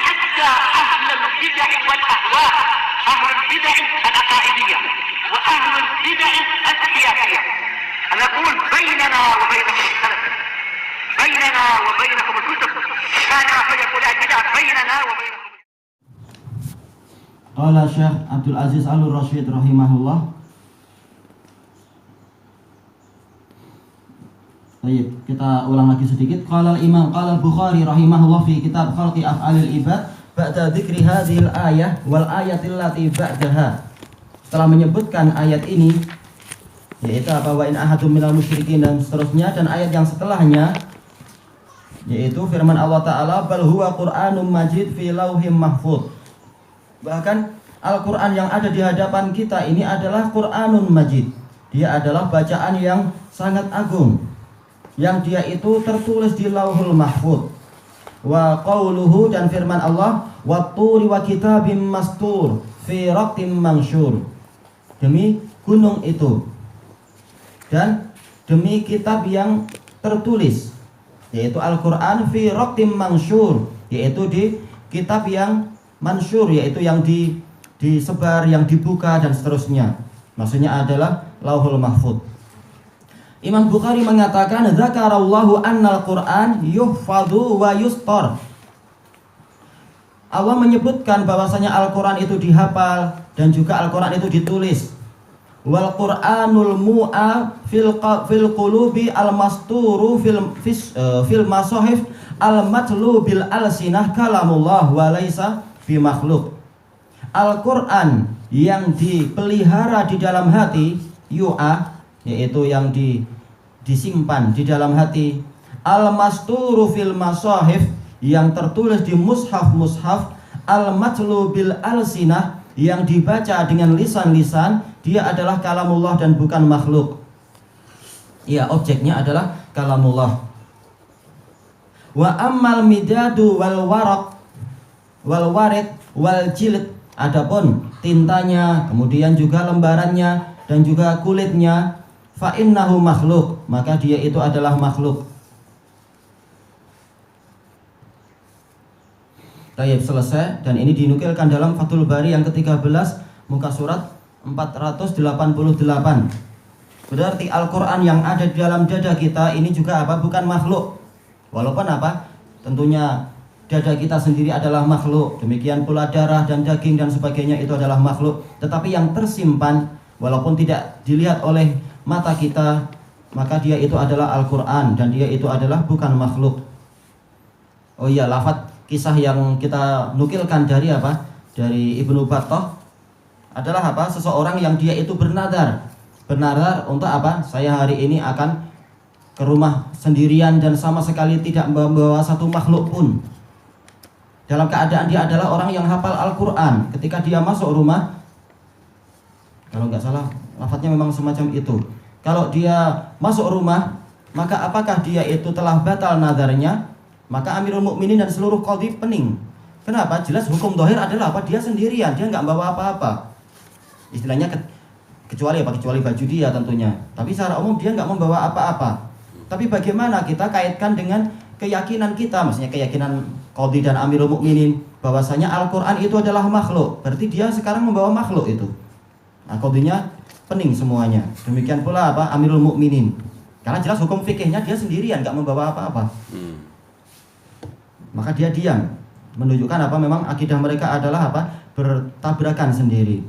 حتى أهل البدع والأهواء، أهل البدع العقائدية وأهل البدع السياسية. أنا أقول بيننا وبينكم السلف، بيننا وبينكم الكتب، كان فيقول البدع بيننا وبينكم. Qala Syekh Abdul Aziz Al-Rasyid rahimahullah. Baik, kita ulang lagi sedikit. Qala al-Imam qala al-Bukhari rahimahullah fi kitab Khalqi Af'alil Ibad ba'da dzikri hadhil ayah wal ayatil lati ba'daha. Setelah menyebutkan ayat ini, yaitu apa, wa in ahadum minal musyrikin dan seterusnya, dan ayat yang setelahnya yaitu firman Allah Ta'ala bal huwa Qur'anum majid fi lauhim mahfuz. Bahkan Al-Quran yang ada di hadapan kita ini adalah Qur'anun majid. Dia adalah bacaan yang sangat agung, yang dia itu tertulis di lauhul mahfuz. Wa qauluhu, dan firman Allah watturi wa kitabim mastur fi raqtim mansyur, demi gunung itu dan demi kitab yang tertulis, yaitu Al-Quran, fi raqtim mansyur, yaitu di kitab yang mansyur, yaitu yang disebar, yang dibuka dan seterusnya. Maksudnya adalah lauhul mahfuz. Imam Bukhari mengatakan zakarallahu annal Qur'an yuhfadhu wa yustar. Allah menyebutkan bahwasanya Al-Quran itu dihafal dan juga Al-Quran itu ditulis. Wal Qur'anul mu'a fil qulubi al-masturu fil masahif al-matlu bil alsinah kalamullah wa laisa bi makhluk. Al-Quran yang dipelihara di dalam hati, yu'a, yaitu yang disimpan di dalam hati, al-masturu fil masahif, yang tertulis di mushaf-mushaf, al-matlu bil alsinah, yang dibaca dengan lisan-lisan, dia adalah kalamullah dan bukan makhluk. Ya, objeknya adalah kalamullah. Wa ammal midadu wal waraq wal warid wal jilid, adapun tintanya, kemudian juga lembarannya dan juga kulitnya, fa innahu makhluk, maka dia itu adalah makhluk. Tayyib, selesai, dan ini dinukilkan dalam Fathul Bari yang ke-13 muka surat 488. Berarti Al-Quran yang ada di dalam dada kita ini juga apa? Bukan makhluk. Walaupun apa? Tentunya dada kita sendiri adalah makhluk, demikian pula darah dan daging dan sebagainya itu adalah makhluk. Tetapi yang tersimpan walaupun tidak dilihat oleh mata kita, maka dia itu adalah Al-Quran dan dia itu adalah bukan makhluk. Oh iya, lafadz kisah yang kita nukilkan dari apa? Dari Ibnu Battah adalah apa? Seseorang yang dia itu bernadar untuk apa? Saya hari ini akan ke rumah sendirian dan sama sekali tidak membawa satu makhluk pun. Dalam keadaan dia adalah orang yang hafal Al-Quran. Ketika dia masuk rumah, kalau nggak salah lafadznya memang semacam itu, kalau dia masuk rumah, maka apakah dia itu telah batal nadarnya? Maka Amirul Mukminin dan seluruh qadhi pening. Kenapa? Jelas hukum zahir adalah apa? Dia sendirian, dia nggak bawa apa-apa. Istilahnya kecuali baju dia tentunya. Tapi secara umum dia nggak membawa apa-apa. Tapi bagaimana kita kaitkan dengan keyakinan kita, maksudnya keyakinan qadhi dan Amirul Mukminin bahwasanya Al-Quran itu adalah makhluk. Berarti dia sekarang membawa makhluk itu. Nah, qadhinya pening semuanya. Demikian pula apa? Amirul Mukminin. Karena jelas hukum fikihnya dia sendirian, nggak membawa apa-apa. Maka dia diam, menunjukkan apa? Memang akidah mereka adalah apa? Bertabrakan sendiri.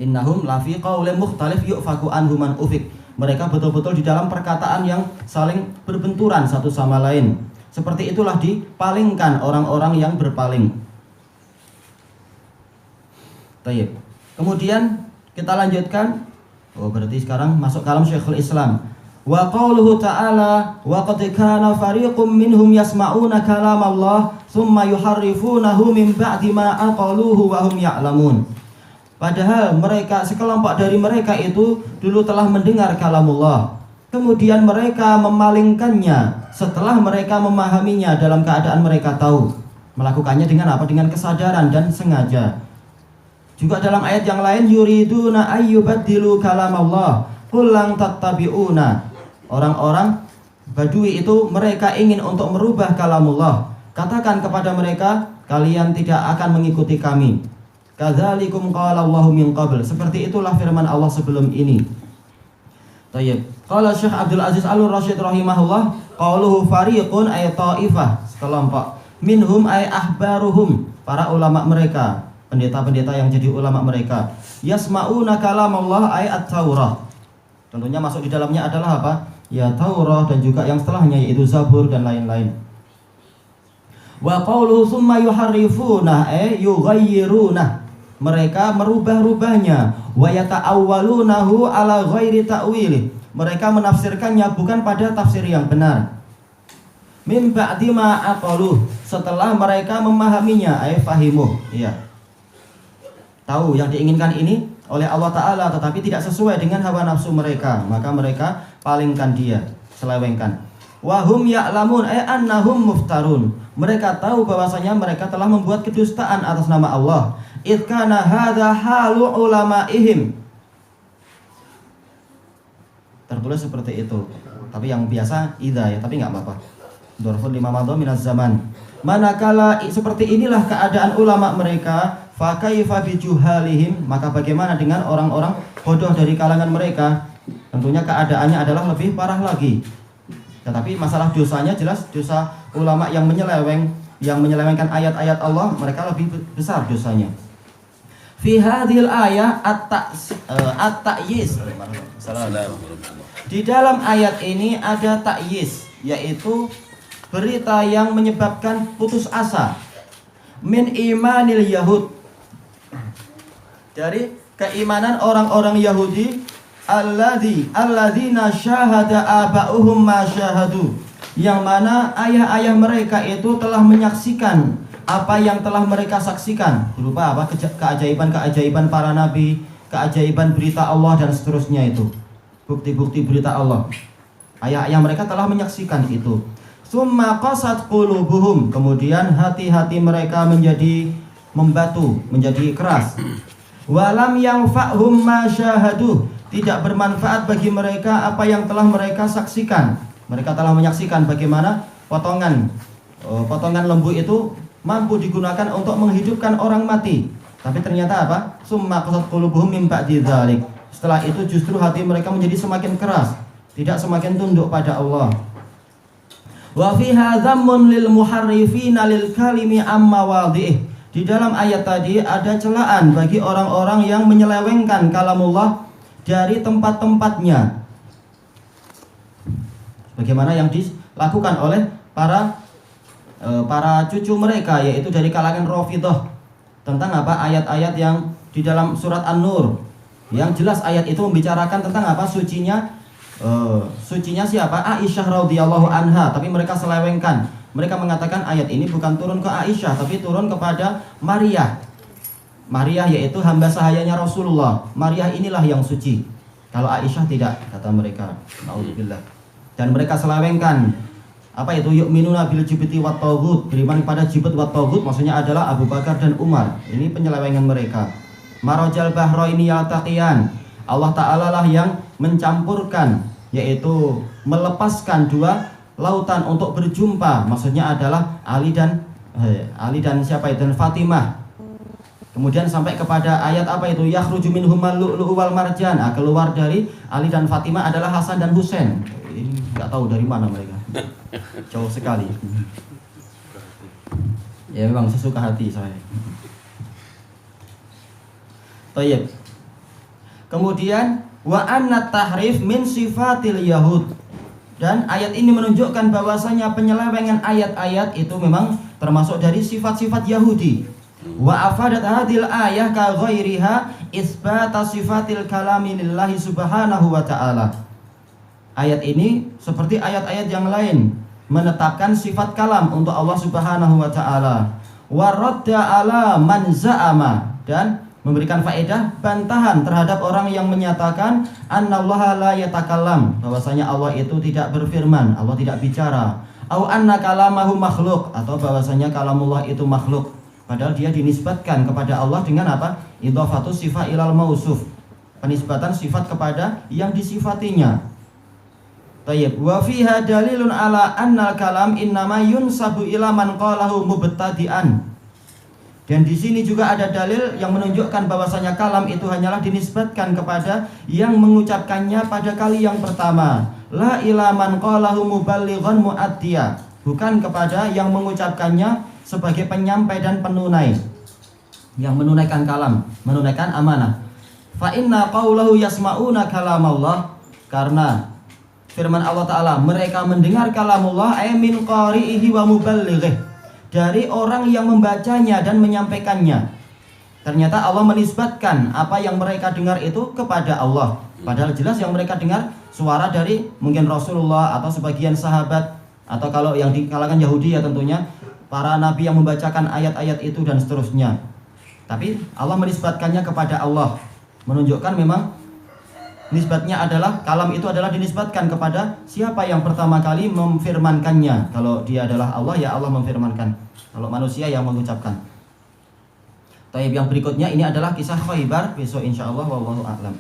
Innahum lafi qaulin mukhtalif yu'faku anhu man ufik. Mereka betul-betul di dalam perkataan yang saling berbenturan satu sama lain. Seperti itulah dipalingkan orang-orang yang berpaling. Baik. Kemudian kita lanjutkan. Oh, berarti sekarang masuk kalam Syekhul Islam. Wa qauluhu ta'ala wa qad kana fariqum minhum yasma'una kalam Allah thumma yuharrifunahu min ba'di ma aqaluhu wa hum ya'lamun. Padahal mereka, sekelompok dari mereka itu dulu telah mendengar kalamullah, kemudian mereka memalingkannya setelah mereka memahaminya dalam keadaan mereka tahu. Melakukannya dengan apa? Dengan kesadaran dan sengaja. Juga dalam ayat yang lain, yuriduna ayyubaddilu kalamallah qul lang tattabi'una. Orang-orang Badui itu mereka ingin untuk merubah kalamullah. Katakan kepada mereka, kalian tidak akan mengikuti kami. Kadzalikum qala Allahu min qabl. Seperti itulah firman Allah sebelum ini. Tayyib. Qala Syekh Abdul Aziz Al-Rasyid rahimahullah, qauluhu fariqun ay ta'ifah, sekelompok. Minhum ay ahbaruhum, para ulama mereka, pendeta-pendeta yang jadi ulama mereka. Yasma'una kalam Allah ay at-Taurah. Tentunya masuk di dalamnya adalah apa? Ya Taurah dan juga yang setelahnya yaitu Zabur dan lain-lain. Wa qauluhu summa yuharrifuna ay yughayyiruna. Mereka merubah-rubahnya, wa yata'awwalunahu ala ghairi ta'wilih. Mereka menafsirkannya bukan pada tafsir yang benar. Min ba'di ma aqaluh, setelah mereka memahaminya, ay fahimuh. Iya. Tahu yang diinginkan ini oleh Allah Ta'ala, tetapi tidak sesuai dengan hawa nafsu mereka, maka mereka palingkan dia, selewengkan. Wahum ya'lamun ay annahum muftarun. Mereka tahu bahwasanya mereka telah membuat kedustaan atas nama Allah. Idh kana hadza halu ulama'ihim. Tertulis seperti itu. Tapi yang biasa idza ya, tapi enggak apa-apa. Dzarfun lima madha minaz zaman. Manakala seperti inilah keadaan ulama mereka, fa kaifa bijuhalihim, maka bagaimana dengan orang-orang bodoh dari kalangan mereka? Tentunya keadaannya adalah lebih parah lagi. Tetapi masalah dosanya jelas dosa ulama yang menyelewengkan ayat-ayat Allah, mereka lebih besar dosanya. Fi hadhil ayah at-ta'yiz. Di dalam ayat ini ada ta'yiz, yaitu berita yang menyebabkan putus asa. Min imanil Yahud, dari keimanan orang-orang Yahudi, alladzina syahada aba'uhum ma syahadu, yang mana ayah-ayah mereka itu telah menyaksikan apa yang telah mereka saksikan, berupa apa? Keajaiban-keajaiban para nabi, keajaiban berita Allah dan seterusnya itu. Bukti-bukti berita Allah. Ayah-ayah mereka telah menyaksikan itu. Summa qasat qulubuhum, kemudian hati-hati mereka menjadi membatu, menjadi keras. Walam yanfa'hum ma syahadu, tidak bermanfaat bagi mereka apa yang telah mereka saksikan. Mereka telah menyaksikan bagaimana potongan lembu itu mampu digunakan untuk menghidupkan orang mati. Tapi ternyata apa? Summa qasat qulubuhum min ba'di dzalik. Setelah itu justru hati mereka menjadi semakin keras, tidak semakin tunduk pada Allah. Wa fiha dhammun lil muharrifina lil kalimi amma wadhi'ih. Di dalam ayat tadi ada celaan bagi orang-orang yang menyelewengkan kalamullah dari tempat-tempatnya. Bagaimana yang dilakukan oleh para cucu mereka, yaitu dari kalangan Rafidhah. Tentang apa? Ayat-ayat yang di dalam surat An-Nur, yang jelas ayat itu membicarakan tentang apa? Sucinya siapa? Aisyah radhiyallahu anha. Tapi mereka selewengkan. Mereka mengatakan ayat ini bukan turun ke Aisyah, tapi turun kepada Maria. Maria yaitu hamba sahayanya Rasulullah. Maria inilah yang suci. Kalau Aisyah tidak, kata mereka. Nauzubillah. Dan mereka selewengkan apa itu? Yu'minuna bil jibti wat taghut, beriman kepada jibut wat taghut, maksudnya adalah Abu Bakar dan Umar. Ini penyelewengan mereka. Marajal bahraini yaltaqiyan, Allah Ta'ala lah yang mencampurkan, yaitu melepaskan dua lautan untuk berjumpa, maksudnya adalah Ali dan siapa itu? Dan Fatimah. Kemudian sampai kepada ayat apa itu? Yakhruju minhumal lu'lu'u wal marjan. Keluar dari Ali dan Fatimah adalah Hasan dan Husain. Ini enggak tahu dari mana mereka. Jauh sekali. Ya memang sesuka hati saya. Tayyib. Kemudian wa anna tahrif min sifatil yahud. Dan ayat ini menunjukkan bahwasanya penyelewengan ayat-ayat itu memang termasuk dari sifat-sifat Yahudi. Wa afadat hadil ayah ka ghairiha isbata sifatil kalami lillahi subhanahu wa ta'ala. Ayat ini seperti ayat-ayat yang lain menetapkan sifat kalam untuk Allah subhanahu wa ta'ala. Wa radda ala man za'ama, dan memberikan faedah bantahan terhadap orang yang menyatakan annallaha la yatakallam, bahwasanya Allah itu tidak berfirman, Allah tidak bicara. Au anna kalamahu makhluk, atau bahwasanya kalamullah itu makhluk. Padahal dia dinisbatkan kepada Allah dengan apa? Idhafatu sifat ilal mausuf, penisbatan sifat kepada yang disifatinya. Tayyib, wa fiha dalilun ala annal kalam innama yunsabu ila man qalahu mubtadi'an. Dan di sini juga ada dalil yang menunjukkan bahwasanya kalam itu hanyalah dinisbatkan kepada yang mengucapkannya pada kali yang pertama. La ila man qalahu muballighan mu'addiya, bukan kepada yang mengucapkannya sebagai penyampai dan penunai, yang menunaikan kalam, menunaikan amanah. Fa inna qaulahu yasma'una kalamallah, karena firman Allah Ta'ala, mereka mendengar kalamullah ay min qari'ihi wa muballighih, dari orang yang membacanya dan menyampaikannya. Ternyata Allah menisbatkan apa yang mereka dengar itu kepada Allah, padahal jelas yang mereka dengar suara dari mungkin Rasulullah atau sebagian sahabat, atau kalau yang di kalangan Yahudi ya tentunya para nabi yang membacakan ayat-ayat itu dan seterusnya. Tapi Allah menisbatkannya kepada Allah, menunjukkan memang nisbatnya adalah kalam itu adalah dinisbatkan kepada siapa yang pertama kali memfirmankannya. Kalau dia adalah Allah, ya Allah memfirmankan. Kalau manusia yang mengucapkan. Taib, yang berikutnya ini adalah kisah Khaybar, besok insyaallah wallahu a'lam.